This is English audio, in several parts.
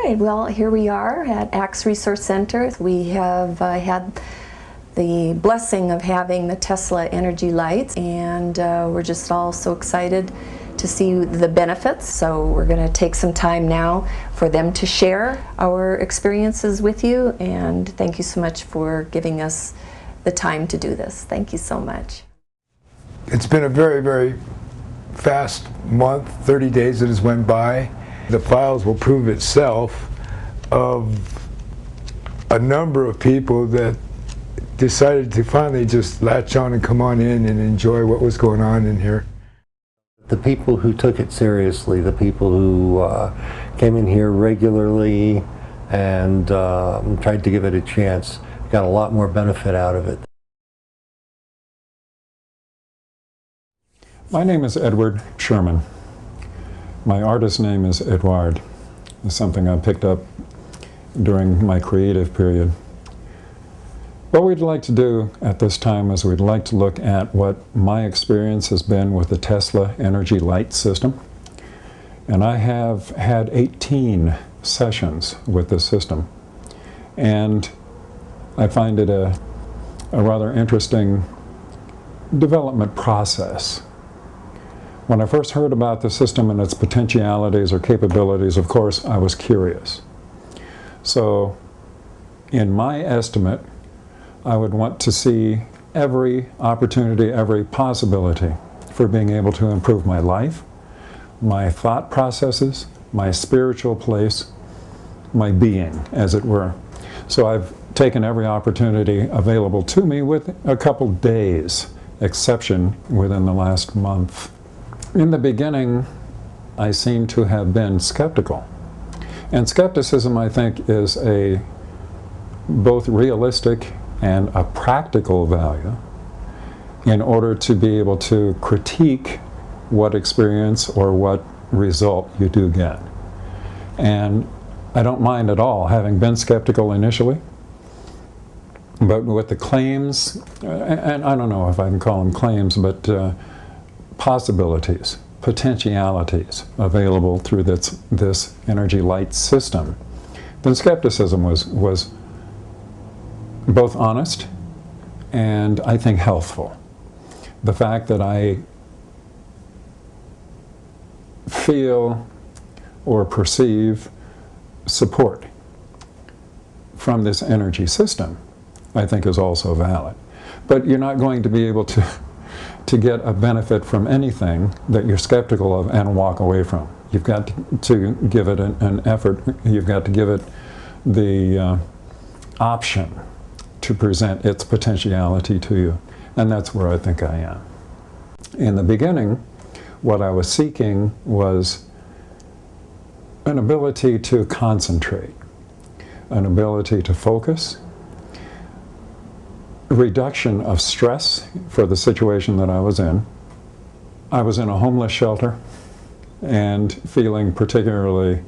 right, well, here we are at Axe Resource Center. We have had the blessing of having the Tesla energy lights, and we're just all so excited to see the benefits. So we're going to take some time now for them to share our experiences with you, and thank you so much for giving us the time to do this. Thank you so much. It's been a very, very fast month, 30 days that has went by. The files will prove itself of a number of people that decided to finally just latch on and come on in and enjoy what was going on in here. The people who took it seriously, the people who came in here regularly and tried to give it a chance, got a lot more benefit out of it. My name is Edward Sherman. My artist name is Edouard. It's something I picked up during my creative period. What we'd like to do at this time is we'd like to look at what my experience has been with the Tesla energy light system. And I have had 18 sessions with this system. And I find it a rather interesting development process. When I first heard about the system and its potentialities or capabilities, of course, I was curious. So, in my estimate, I would want to see every opportunity, every possibility for being able to improve my life, my thought processes, my spiritual place, my being, as it were. So I've taken every opportunity available to me with a couple days exception within the last month. In the beginning, I seem to have been skeptical. And skepticism, I think, is a both realistic and a practical value in order to be able to critique what experience or what result you do get. And I don't mind at all having been skeptical initially, but with the claims, and I don't know if I can call them claims, but possibilities, potentialities available through this energy light system, then skepticism was both honest and I think healthful. The fact that I feel or perceive support from this energy system, I think is also valid. But you're not going to be able to get a benefit from anything that you're skeptical of and walk away from. You've got to give it an effort. You've got to give it the option to present its potentiality to you. And that's where I think I am. In the beginning, what I was seeking was an ability to concentrate, an ability to focus, reduction of stress for the situation that I was in. I was in a homeless shelter and feeling particularly,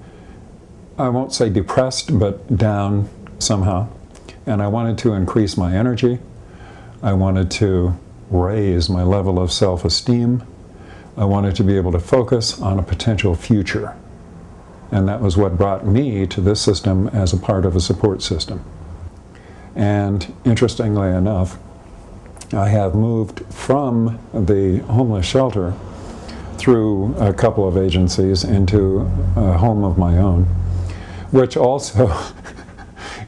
I won't say depressed, but down somehow. And I wanted to increase my energy. I wanted to raise my level of self-esteem. I wanted to be able to focus on a potential future. And that was what brought me to this system as a part of a support system. And interestingly enough, I have moved from the homeless shelter through a couple of agencies into a home of my own, which also,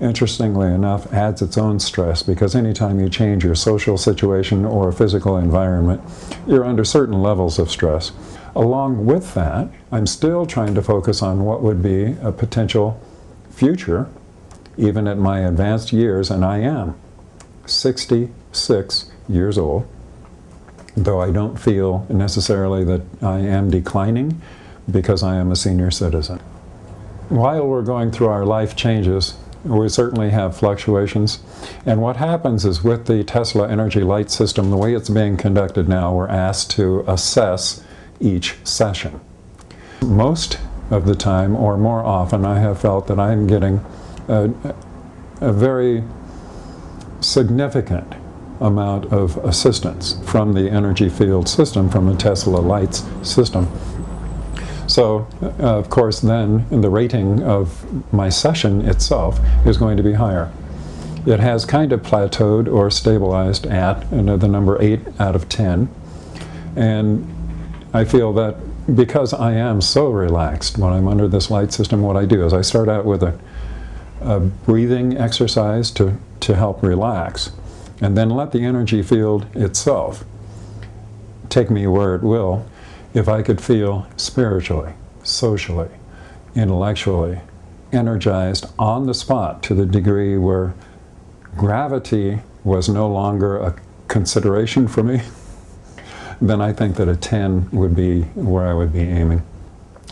interestingly enough, adds its own stress, because anytime you change your social situation or physical environment, you're under certain levels of stress. Along with that, I'm still trying to focus on what would be a potential future, even at my advanced years, and I am 66 years old, though I don't feel necessarily that I am declining because I am a senior citizen. While we're going through our life changes, we certainly have fluctuations, and what happens is with the Tesla energy light system, the way it's being conducted now, we're asked to assess each session. Most of the time, or more often, I have felt that I'm getting a very significant amount of assistance from the energy field system, from the Tesla lights system. So, of course, then the rating of my session itself is going to be higher. It has kind of plateaued or stabilized at the number 8 out of 10. And I feel that because I am so relaxed when I'm under this light system, what I do is I start out with a breathing exercise to help relax, and then let the energy field itself take me where it will. If I could feel spiritually, socially, intellectually energized on the spot to the degree where gravity was no longer a consideration for me, then I think that a 10 would be where I would be aiming.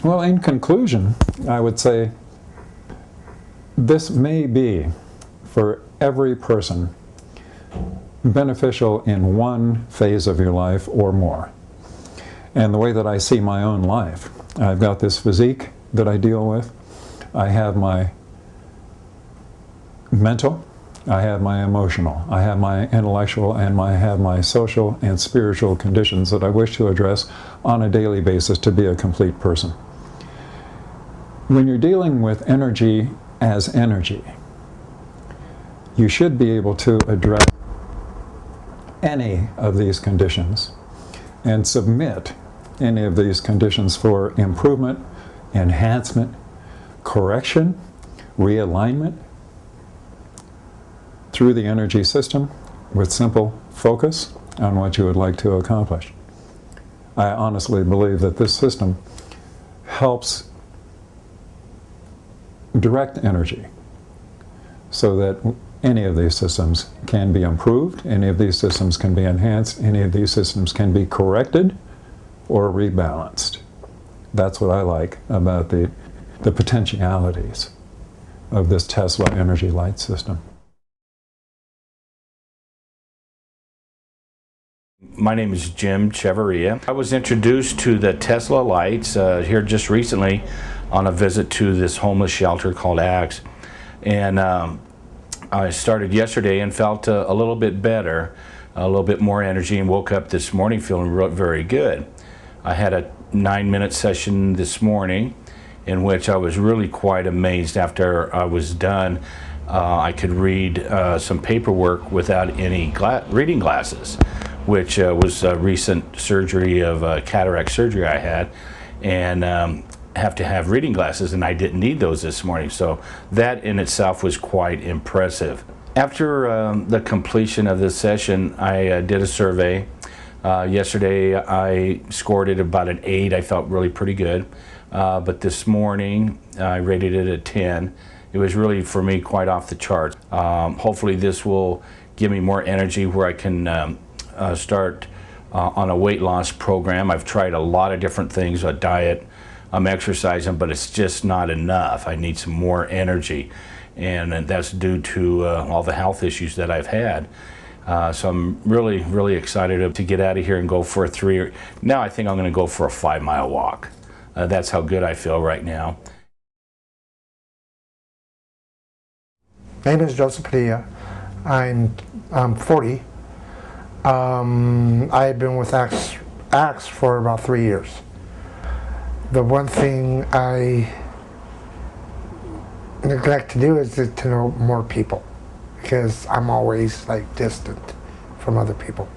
Well, in conclusion, I would say this may be, for every person, beneficial in one phase of your life or more. And the way that I see my own life, I've got this physique that I deal with. I have my mental, I have my emotional, I have my intellectual, and I have my social and spiritual conditions that I wish to address on a daily basis to be a complete person. When you're dealing with energy as energy, you should be able to address any of these conditions and submit any of these conditions for improvement, enhancement, correction, realignment through the energy system with simple focus on what you would like to accomplish. I honestly believe that this system helps direct energy so that any of these systems can be improved, any of these systems can be enhanced, any of these systems can be corrected or rebalanced. That's what I like about the potentialities of this Tesla energy light system. My name is Jim Cheveria. I was introduced to the Tesla lights here just recently on a visit to this homeless shelter called Axe. And I started yesterday and felt a little bit better, a little bit more energy, and woke up this morning feeling very good. I had a 9-minute session this morning in which I was really quite amazed. After I was done, I could read some paperwork without any reading glasses, which was a recent surgery of cataract surgery I had, and have to have reading glasses, and I didn't need those this morning. So that in itself was quite impressive. After the completion of this session, I did a survey. Yesterday I scored it about an 8. I felt really pretty good. But this morning I rated it a 10. It was really, for me, quite off the charts. Hopefully this will give me more energy where I can start on a weight loss program. I've tried a lot of different things, a diet, I'm exercising, but it's just not enough. I need some more energy, and that's due to all the health issues that I've had. So I'm really excited to get out of here and go for now I think I'm going to go for a 5-mile walk. That's how good I feel right now. My name is Joseph Padilla. I'm 40. I've been with Axe for about 3 years. The one thing I neglect to do is to know more people, because I'm always like distant from other people.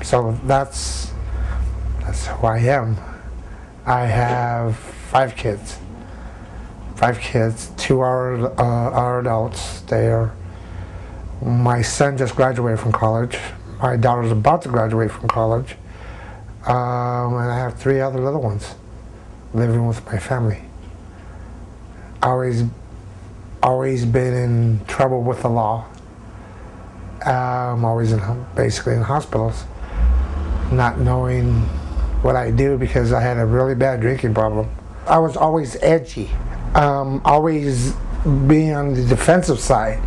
So that's who I am. I have 5 kids. 5 kids. 2 are adults. My son just graduated from college. My daughter's about to graduate from college. And I have 3 other little ones living with my family. Always been in trouble with the law. Always basically in hospitals, not knowing what I do because I had a really bad drinking problem. I was always edgy, always being on the defensive side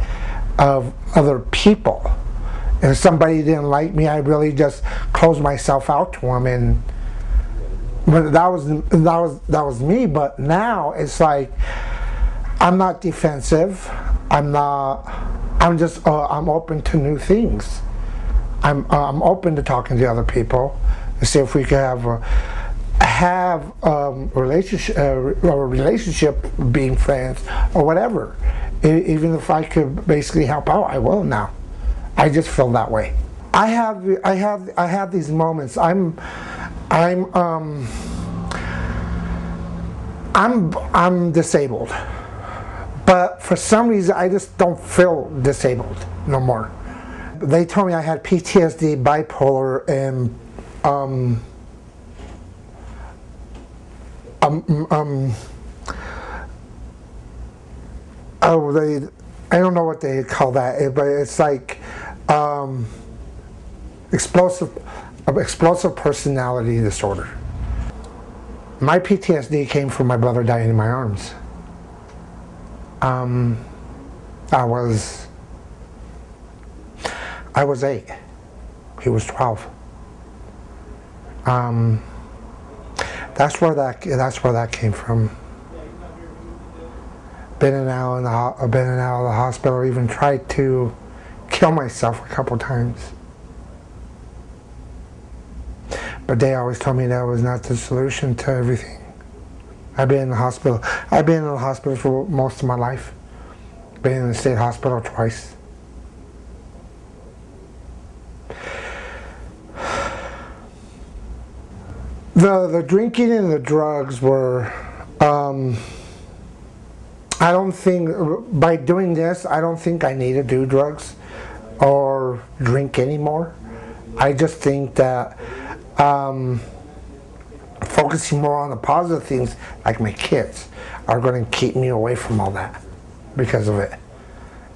of other people. If somebody didn't like me, I really just closed myself out to them, and that was me. But now it's like I'm not defensive. I'm open to new things. I'm open to talking to other people, to see if we could have a relationship, being friends or whatever. Even if I could basically help out, I will now. I just feel that way. I have these moments. I'm disabled, but for some reason I just don't feel disabled no more. They told me I had PTSD, bipolar, and I don't know what they call that, but it's like explosive personality disorder. My PTSD came from my brother dying in my arms. I was 8. He was 12. That's where that came from. Been in and out of the hospital. Even tried to kill myself a couple times. But they always told me that was not the solution to everything. I've been in the hospital. I've been in the hospital for most of my life. Been in the state hospital twice. The drinking and the drugs were, I don't think, by doing this, I don't think I need to do drugs or drink anymore. I just think that focusing more on the positive things, like my kids, are going to keep me away from all that because of it.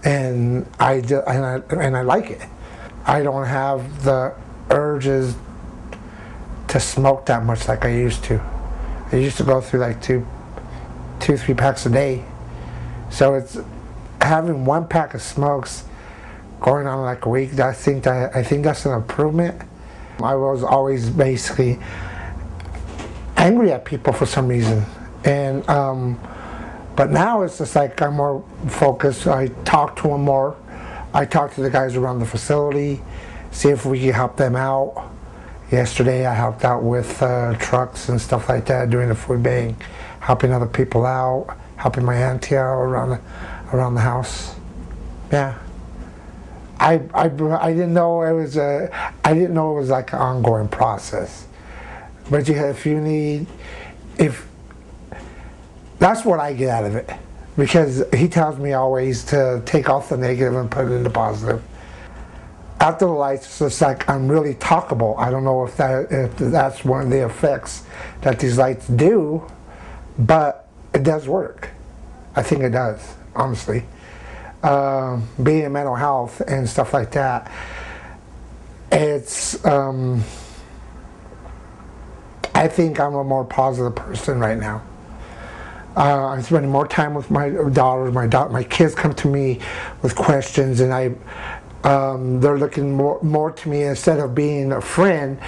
And I like it. I don't have the urges to smoke that much like I used to. I used to go through like two, 3 packs a day. So it's having 1 pack of smokes going on like a week. I think that's an improvement. I was always basically angry at people for some reason, and but now it's just like I'm more focused. I talk to them more. I talk to the guys around the facility, see if we can help them out. Yesterday I helped out with trucks and stuff like that, doing the food bank, helping other people out, helping my auntie out around the house. Yeah. I didn't know it was like an ongoing process. But that's what I get out of it, because he tells me always to take off the negative and put it in the positive. After the lights, it's just like I'm really talkable. I don't know if that's one of the effects that these lights do, but it does work. I think it does, honestly. Being in mental health and stuff like that, it's I think I'm a more positive person right now. I'm spending more time with my daughters. My kids come to me with questions, and they're looking more to me instead of being a friend.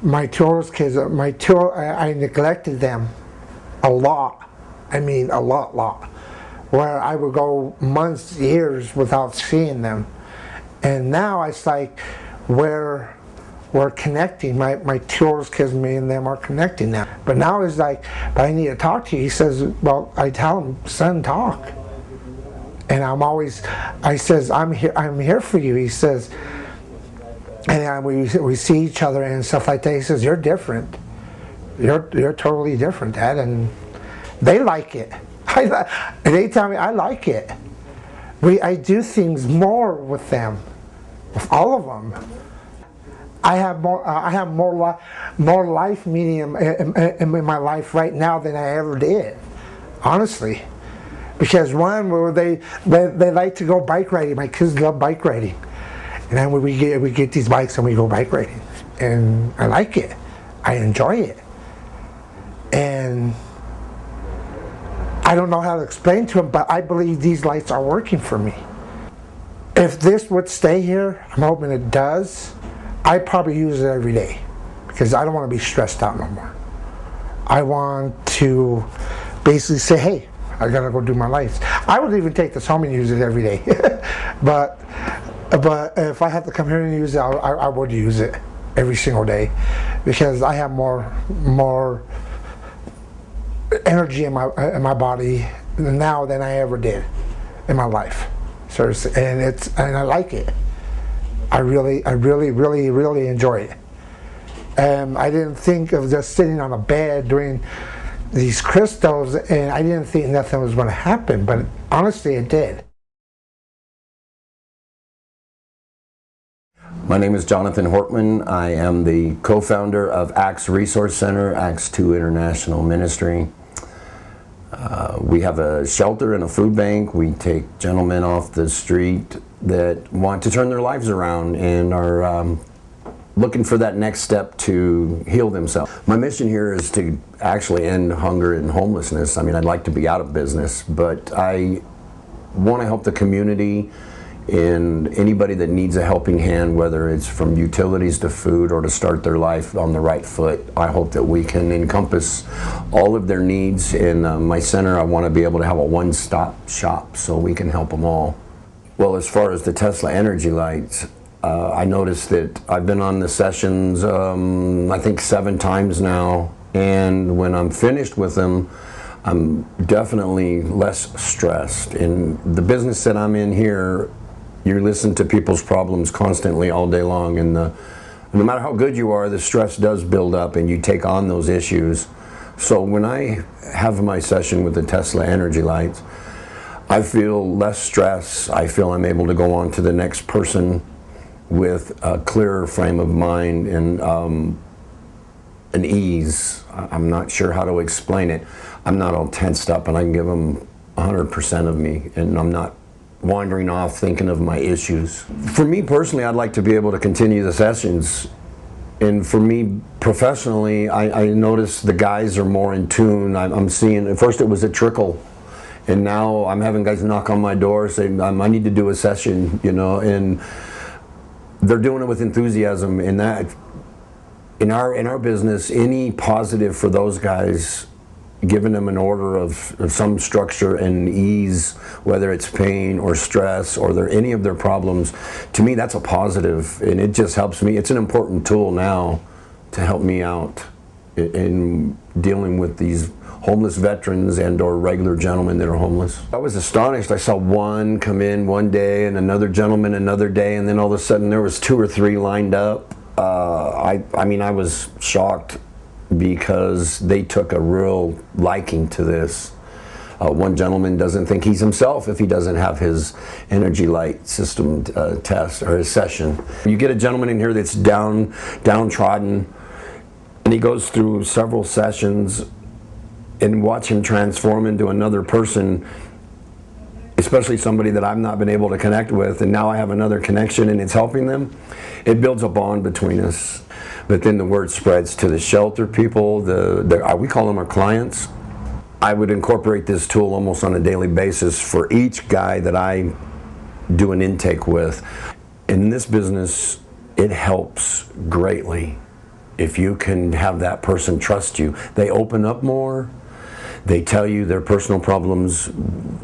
My two oldest kids, I neglected them a lot. I mean, a lot. Where I would go months, years without seeing them, and now it's like we're connecting. My two oldest kids, me and them are connecting now. But now it's like, but I need to talk to you. He says, well, I tell him, son, talk. And I says, I'm here for you. He says, and we see each other and stuff like that. He says, you're different. You're totally different, Dad, and they like it. They tell me I like it. I do things more with them, with all of them. I have more life medium in my life right now than I ever did, honestly. Because one, they like to go bike riding. My kids love bike riding, and then we get these bikes and we go bike riding, and I like it. I enjoy it, and I don't know how to explain to them, but I believe these lights are working for me. If this would stay here, I'm hoping it does, I'd probably use it every day, because I don't want to be stressed out no more. I want to basically say, hey, I gotta go do my lights. I would even take this home and use it every day. but if I have to come here and use it, I would use it. every single day because I have more energy in my body now than I ever did in my life. So and I like it. I really enjoy it. I didn't think of just sitting on a bed doing these crystals, and I didn't think nothing was going to happen, but honestly it did. My name is Jonathan Horton. I am the co-founder of Acts Resource Center, Acts 2 International Ministry. We have a shelter and a food bank. We take gentlemen off the street that want to turn their lives around and are looking for that next step to heal themselves. My mission here is to actually end hunger and homelessness. I mean, I'd like to be out of business, but I want to help the community and anybody that needs a helping hand, whether it's from utilities to food or to start their life on the right foot. I hope that we can encompass all of their needs. In my center, I want to be able to have a one-stop shop so we can help them all. Well, as far as the Tesla energy lights, I noticed that I've been on the sessions I think 7 times now, and when I'm finished with them, I'm definitely less stressed. In the business that I'm in here, you listen to people's problems constantly all day long, and no matter how good you are, the stress does build up and you take on those issues. So when I have my session with the Tesla energy lights, I feel less stress. I feel I'm able to go on to the next person with a clearer frame of mind and an ease. I'm not sure how to explain it. I'm not all tensed up, and I can give them 100% of me, and I'm not wandering off thinking of my issues. For me personally, I'd like to be able to continue the sessions, and for me professionally, I notice the guys are more in tune. I'm seeing, at first it was a trickle, and now I'm having guys knock on my door saying, I need to do a session, you know, and they're doing it with enthusiasm. And that, in our business, any positive for those guys, giving them an order of some structure and ease, whether it's pain or stress or any of their problems, to me that's a positive, and it just helps me. It's an important tool now to help me out in dealing with these homeless veterans and or regular gentlemen that are homeless. I was astonished. I saw one come in one day and another gentleman another day, and then all of a sudden there was 2 or 3 lined up. I mean, I was shocked because they took a real liking to this. One gentleman doesn't think he's himself if he doesn't have his energy light system test or his session. You get a gentleman in here that's downtrodden, and he goes through several sessions, and watch him transform into another person, especially somebody that I've not been able to connect with, and now I have another connection and it's helping them. It builds a bond between us. But then the word spreads to the shelter people, we call them our clients. I would incorporate this tool almost on a daily basis for each guy that I do an intake with. In this business, it helps greatly if you can have that person trust you. They open up more. They tell you their personal problems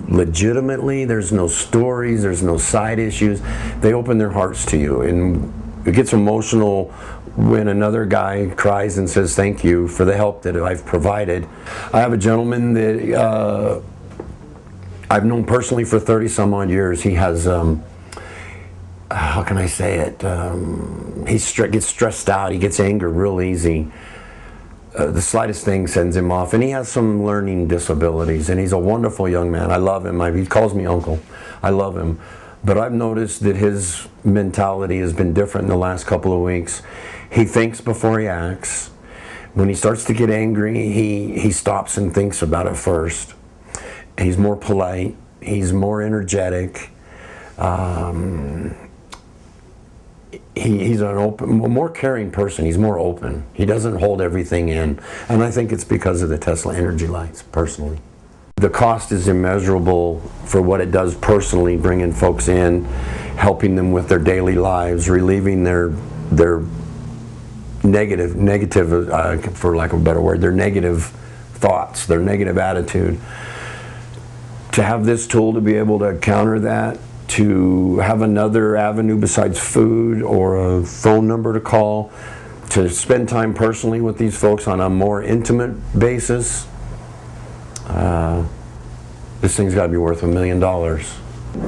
legitimately. There's no stories, there's no side issues. They open their hearts to you, and it gets emotional when another guy cries and says thank you for the help that I've provided. I have a gentleman that I've known personally for 30 some odd years. He has, how can I say it, he gets stressed out, he gets angry real easy. The slightest thing sends him off, and he has some learning disabilities, and he's a wonderful young man. I love him. He calls me uncle. I love him. But I've noticed that his mentality has been different in the last couple of weeks. He thinks before he acts. When he starts to get angry, he stops and thinks about it first. He's more polite. He's more energetic. He's a more caring person. He's more open. He doesn't hold everything in. And I think it's because of the Tesla energy lights, personally. The cost is immeasurable for what it does personally, bringing folks in, helping them with their daily lives, relieving their negative, for lack of a better word, their negative thoughts, their negative attitude. To have this tool to be able to counter that, to have another avenue besides food or a phone number to call, to spend time personally with these folks on a more intimate basis, this thing's got to be worth $1 million.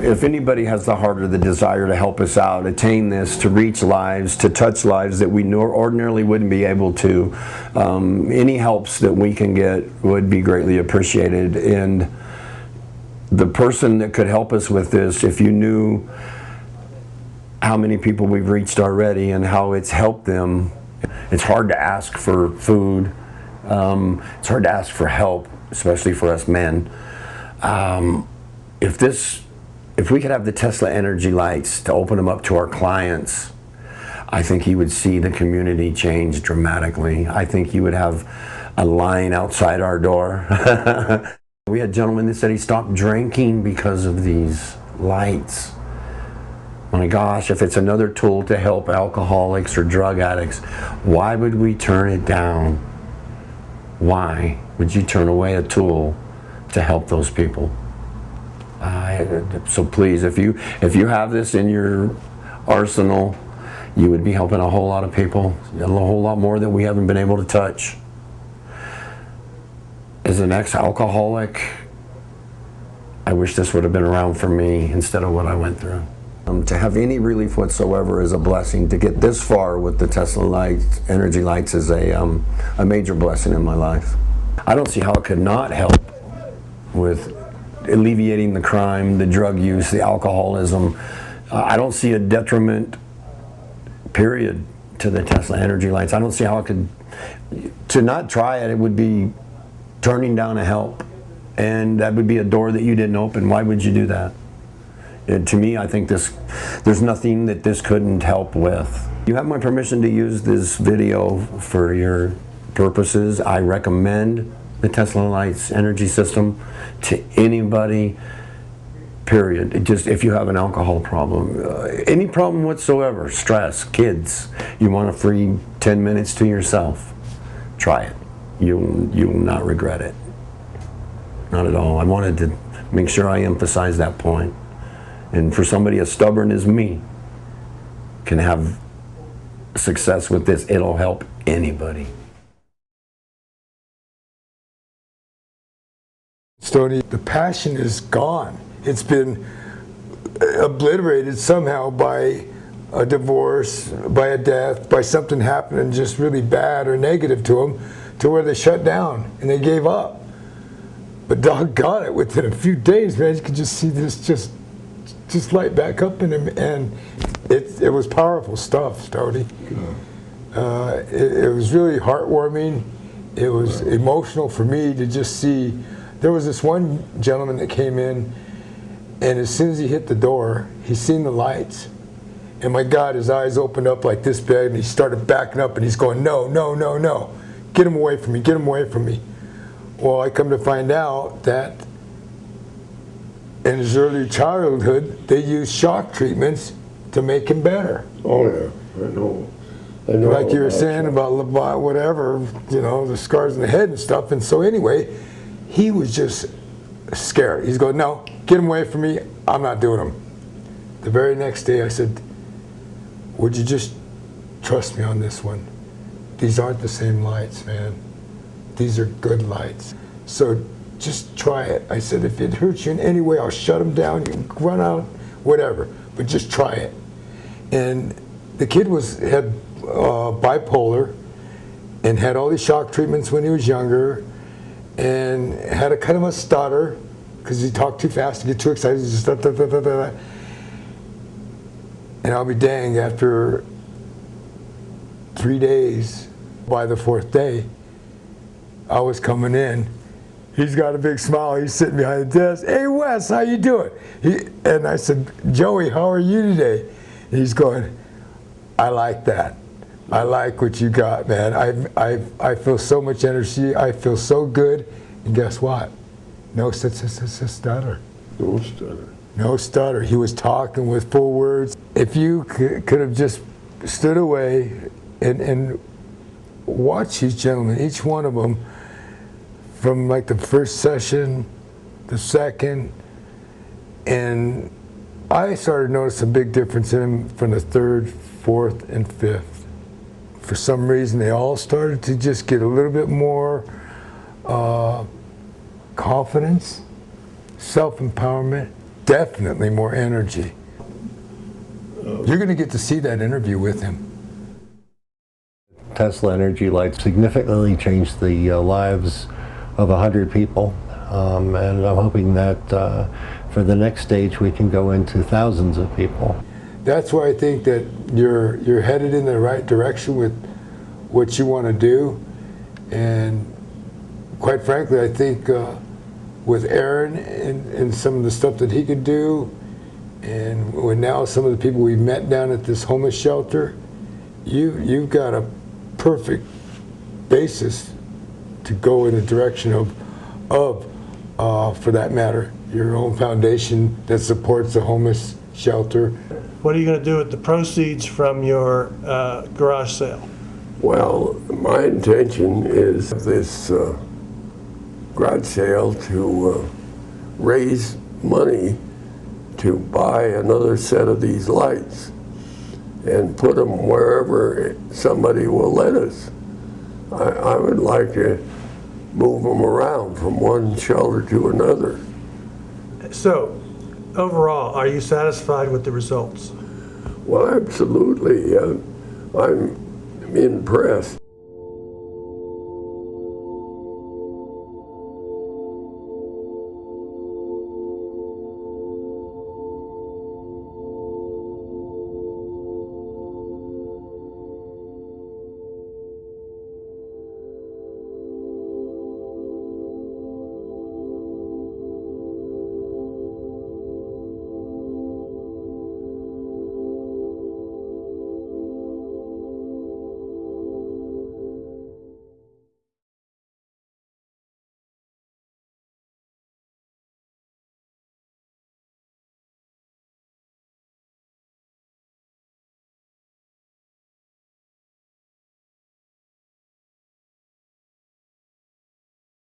If anybody has the heart or the desire to help us out, attain this, to reach lives, to touch lives that we ordinarily wouldn't be able to, any helps that we can get would be greatly appreciated. And the person that could help us with this, if you knew how many people we've reached already and how it's helped them, it's hard to ask for food. It's hard to ask for help, especially for us men. If we could have the Tesla energy lights to open them up to our clients, I think you would see the community change dramatically. I think you would have a line outside our door. We had gentlemen that said he stopped drinking because of these lights. My gosh, if it's another tool to help alcoholics or drug addicts, why would we turn it down? Why would you turn away a tool to help those people? So please, if you have this in your arsenal, you would be helping a whole lot of people, a whole lot more that we haven't been able to touch. As an ex-alcoholic, I wish this would have been around for me instead of what I went through. To have any relief whatsoever is a blessing. To get this far with the Tesla lights, energy lights, is a major blessing in my life. I don't see how it could not help with alleviating the crime, the drug use, the alcoholism. I don't see a detriment, period, to the Tesla energy lights. I don't see how it could, to not try it, it would be turning down a help. And that would be a door that you didn't open. Why would you do that? To me, I think there's nothing that this couldn't help with. You have my permission to use this video for your purposes. I recommend the Tesla Lights energy system to anybody, period. Just if you have an alcohol problem, any problem whatsoever, stress, kids, you want a free 10 minutes to yourself, try it. You will not regret it. Not at all. I wanted to make sure I emphasize that point. And for somebody as stubborn as me can have success with this, it'll help anybody. Stoney, the passion is gone. It's been obliterated somehow by a divorce, by a death, by something happening just really bad or negative to them, to where they shut down and they gave up. But doggone it, within a few days, man, you could just see this just light back up in him, and it was powerful stuff, Stoney. It was really heartwarming. It was emotional for me to just see. There was this one gentleman that came in, and as soon as he hit the door, he seen the lights. And my God, his eyes opened up like this big, and he started backing up, and he's going, no, no, no, no. Get him away from me, get him away from me. Well, I come to find out that in his early childhood, they used shock treatments to make him better. Oh yeah, I know. Like you were saying about whatever, you know, the scars in the head and stuff. And so anyway, he was just scared. He's going, no, get him away from me. I'm not doing them. The very next day I said, would you just trust me on this one? These aren't the same lights, man. These are good lights. So just try it. I said, if it hurts you in any way, I'll shut them down. You can run out, whatever. But just try it. And the kid had bipolar and had all these shock treatments when he was younger, and had a kind of a stutter because he talked too fast, to get too excited, just da, da, da, da, da. And I'll be dang, after 3 days, by the 4th day, I was coming in. He's got a big smile. He's sitting behind the desk. Hey, Wes, how you doing? And I said, Joey, how are you today? And he's going, I like that. I like what you got, man. I feel so much energy. I feel so good. And guess what? No stutter. No stutter. No stutter. He was talking with full words. If you could have just stood away and watched these gentlemen, each one of them, from like the first session, the second, and I started to notice a big difference in him from the 3rd, 4th, and 5th. for some reason, they all started to just get a little bit more confidence, self-empowerment, definitely more energy. You're going to get to see that interview with him. Tesla energy lights significantly changed the lives of 100 people, and I'm hoping that for the next stage we can go into thousands of people. That's why I think that you're headed in the right direction with what you want to do, and quite frankly, I think with Aaron and some of the stuff that he could do, and with now some of the people we met down at this homeless shelter, you've got a perfect basis to go in the direction of for that matter, your own foundation that supports the homeless shelter. What are you going to do with the proceeds from your garage sale? Well, my intention is this garage sale to raise money to buy another set of these lights and put them wherever somebody will let us. I would like to move them around from one shelter to another. So, overall, are you satisfied with the results? Well, absolutely. I'm impressed.